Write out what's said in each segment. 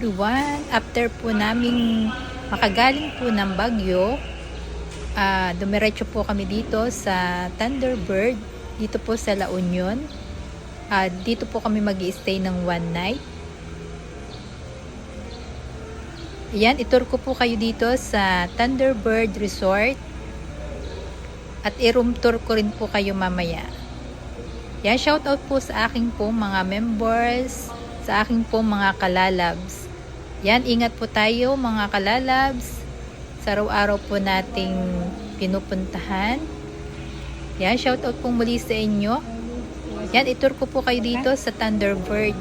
everyone! After po naming makagaling po ng Baguio, dumiretso po kami dito sa Thunderbird, dito po sa La Union. Dito po kami mag-i-stay ng one night. Ayan, itur ko po kayo dito sa Thunderbird Resort. At i-room tour ko rin po kayo mamaya. Yan, shoutout po sa aking po mga members, sa aking po mga kalalabs. Yan, ingat po tayo mga kalalabs sa araw-araw po nating pinupuntahan. Yan, shoutout po muli sa inyo. Yan, itur ko po kayo dito sa Thunderbird.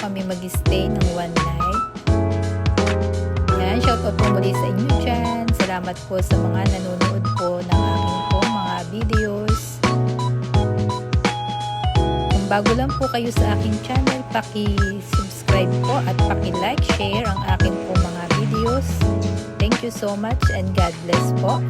kami mag-stay ng one night. Yan, shoutout po muli sa inyo dyan. Salamat po sa mga nanonood po ng aking po mga videos. Kung bago lang po kayo sa aking channel, paki-subscribe po at paki-like, share ang aking po mga videos. Thank you so much and God bless po.